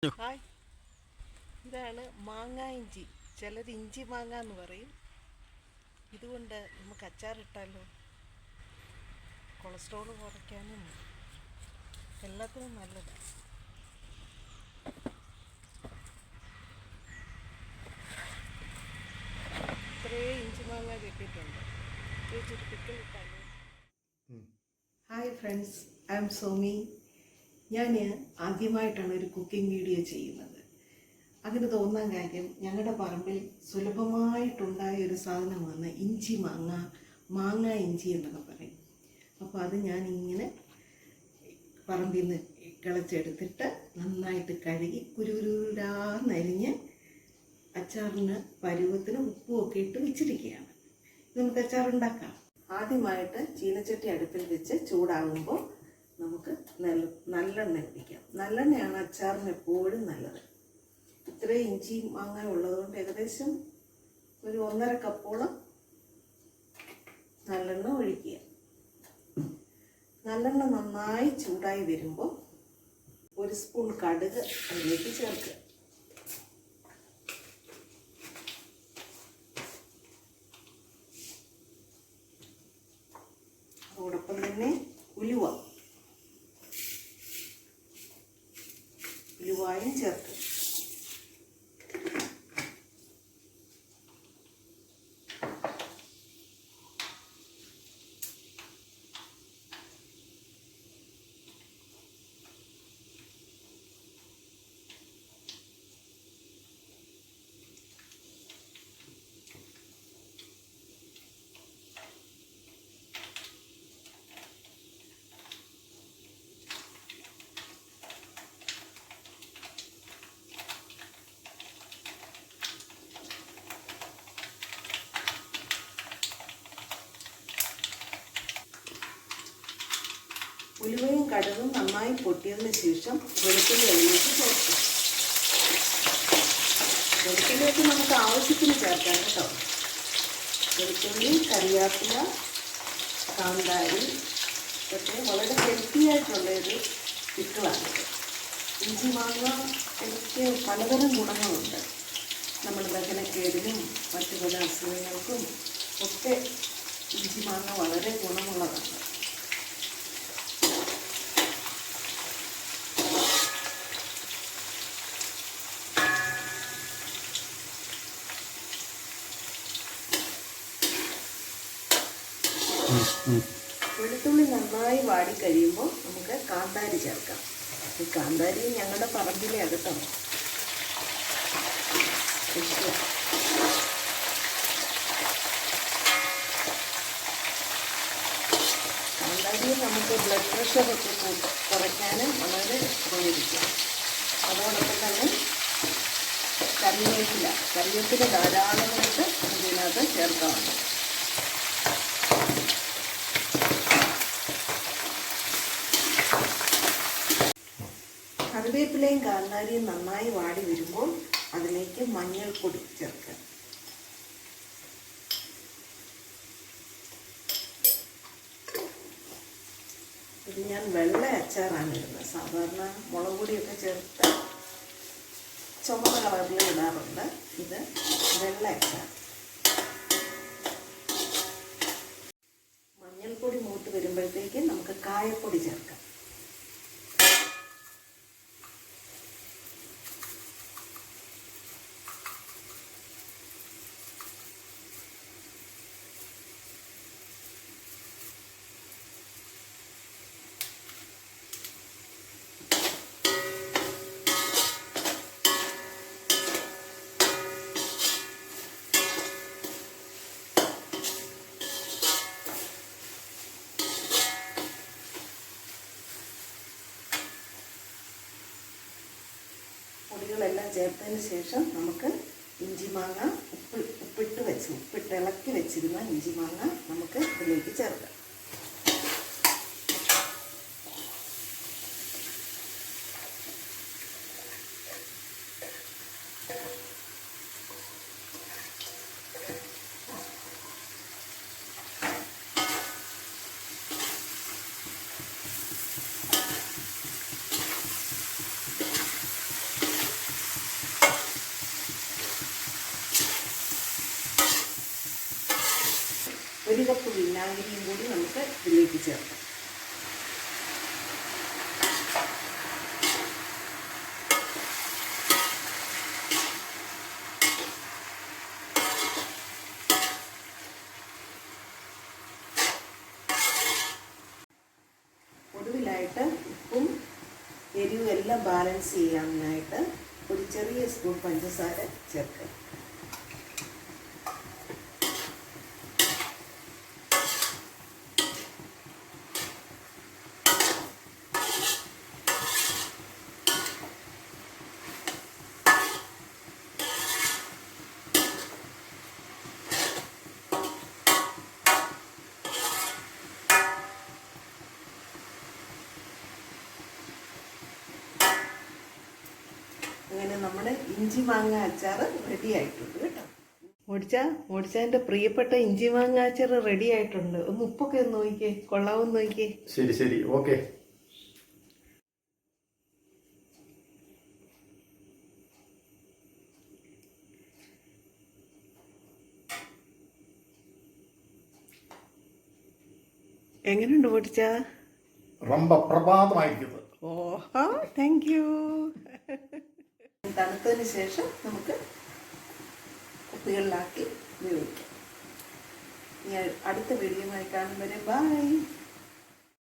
Hi, ഇതാണ് മാങ്ങ ഇഞ്ചി. ചിലർ ഇഞ്ചി മാങ്ങ എന്ന് പറയും. ഇതുകൊണ്ട് നമുക്ക് അച്ചാറിട്ടാലോ? കൊളസ്ട്രോൾ കുറയ്ക്കാനും എല്ലാത്തിനും നല്ലതാണ്. ഇത്രയും ഇഞ്ചി മാങ്ങ കിട്ടിയിട്ടുണ്ട്. ഇച്ചിരി പിക്കിൾ ഇട്ടാലോ? Hi friends, I'm Somi. ഞാൻ ആദ്യമായിട്ടാണ് ഒരു കുക്കിംഗ് വീഡിയോ ചെയ്യുന്നത്. അതിന് തോന്നാൻ കാര്യം, ഞങ്ങളുടെ പറമ്പിൽ സുലഭമായിട്ടുണ്ടായ ഒരു സാധനമാണ് ഇഞ്ചി മാങ്ങ, മാങ്ങ ഇഞ്ചി എന്നൊക്കെ പറയും. അപ്പോൾ അത് ഞാനിങ്ങനെ പറമ്പിൽ നിന്ന് കിളച്ചെടുത്തിട്ട് നന്നായിട്ട് കഴുകി കുരുകുരുരാന്നരിഞ്ഞ് അച്ചാറിന് പരുവത്തിന് ഉപ്പും ഒക്കെ ഇട്ട് വെച്ചിരിക്കുകയാണ്. നമുക്ക് അച്ചാറുണ്ടാക്കാം. ആദ്യമായിട്ട് ചീനച്ചട്ടി അടുപ്പിൽ വെച്ച് ചൂടാകുമ്പോൾ നമുക്ക് നല്ലെണ്ണ ഒഴിക്കാം. നല്ലെണ്ണയാണ് അച്ചാറിന് എപ്പോഴും നല്ലത്. ഇത്രയും ഇഞ്ചി മാങ്ങ ഉള്ളതുകൊണ്ട് ഏകദേശം ഒരു 1.5 കപ്പോളം നല്ലെണ്ണ ഒഴിക്കുക. നല്ലെണ്ണ നന്നായി ചൂടായി വരുമ്പോൾ 1 സ്പൂൺ കടുക് അതിലേക്ക് ചേർക്കുക. അതോടൊപ്പം തന്നെ ഉലുവായും ചേർക്കുക. ഉലുവയും കടുകും നന്നായി പൊട്ടിയതിന് ശേഷം വെളുത്തുള്ളി അതിലേക്ക് ചേർക്കാം. വെളുത്തുള്ളിയൊക്കെ നമുക്ക് ആവശ്യത്തിന് ചേർക്കാം കേട്ടോ. വെളുത്തുള്ളി, കറിവേപ്പില, കാന്താരി ഒക്കെ വളരെ ഹെൽത്തി ആയിട്ടുള്ളൊരു പിക്കിളാണ്. ഇഞ്ചി മാങ്ങ എനിക്ക് പലതരം ഗുണങ്ങളുണ്ട്. നമ്മൾ ദഹനക്കേടിനും മറ്റു പല അസുഖങ്ങൾക്കും ഒക്കെ ഇഞ്ചി മാങ്ങ വളരെ ഗുണമുള്ളതാണ്. വെളുത്തുള്ളി നന്നായി വാടിക്കഴിയുമ്പോൾ നമുക്ക് കാന്താരി ചേർക്കാം. ഈ കാന്താരി ഞങ്ങളുടെ പറമ്പിലെ അകത്തോ കാന്താരി നമുക്ക് ബ്ലഡ് പ്രഷറൊക്കെ കുറയ്ക്കാനും വളരെ ഉപയോഗിക്കാം. അതോടൊപ്പം തന്നെ കറിവേപ്പില ധാരാളമായിട്ട് ഇതിനകത്ത് ചേർക്കാറുണ്ട്. കറിവേപ്പിലയും കാന്താരിയും നന്നായി വാടി വരുമ്പോൾ അതിലേക്ക് മഞ്ഞൾപ്പൊടി ചേർക്കുക. ഇത് ഞാൻ വെള്ള അച്ചാറാണ് ഇടുന്നത്. സാധാരണ മുളക് പൊടിയൊക്കെ ചേർത്ത് ചുമന്ന കളറിൽ ഇടാറുണ്ട്. ഇത് വെള്ള അച്ചാർ. മഞ്ഞൾപ്പൊടി മൂത്ത് വരുമ്പോഴത്തേക്ക് നമുക്ക് കായപ്പൊടി ചേർക്കാം. പൊടികളെല്ലാം ചേർത്തതിന് ശേഷം നമുക്ക് ഇഞ്ചി മാങ്ങ ഉപ്പിട്ട് ഇളക്കി വെച്ചിരുന്ന ഇഞ്ചി മാങ്ങ നമുക്ക് ഇതിലേക്ക് ചേർക്കാം. 1 കപ്പ് വിനാഗിരിയും കൂടി നമുക്ക് ഇതിലേക്ക് ചേർക്കാം. ഒടുവിലായിട്ട് ഉപ്പും എരിവും എല്ലാം ബാലൻസ് ചെയ്യാനായിട്ട് ഒരു ചെറിയ സ്പൂൺ പഞ്ചസാര ചേർക്കുക. അങ്ങനെ നമ്മുടെ ഇഞ്ചി മാങ്ങ അച്ചാർ റെഡി ആയിട്ടുണ്ട് കേട്ടോ. മോടിച്ചാൻ്റെ പ്രിയപ്പെട്ട ഇഞ്ചി മാങ്ങ അച്ചാർ റെഡി ആയിട്ടുണ്ട്. ഒന്ന് ഉപ്പൊക്കെ ഒന്ന് നോക്കിക്കേ, കൊള്ളാവെന്ന് നോക്കിക്കേ. ശരി ശരി, ഓക്കെ. എങ്ങനെയുണ്ട് മോടിച്ചാ? ரொம்ப പ്രഭാതമായിരിക്കുന്നത്. ഓഹോ, താങ്ക് യു. തണുത്തതിന് ശേഷം നമുക്ക് കുപ്പികളിലാക്കി ഉപയോഗിക്കാം. ഇനി അടുത്ത വീഡിയോയുമായി കാണും വരെ ബൈ.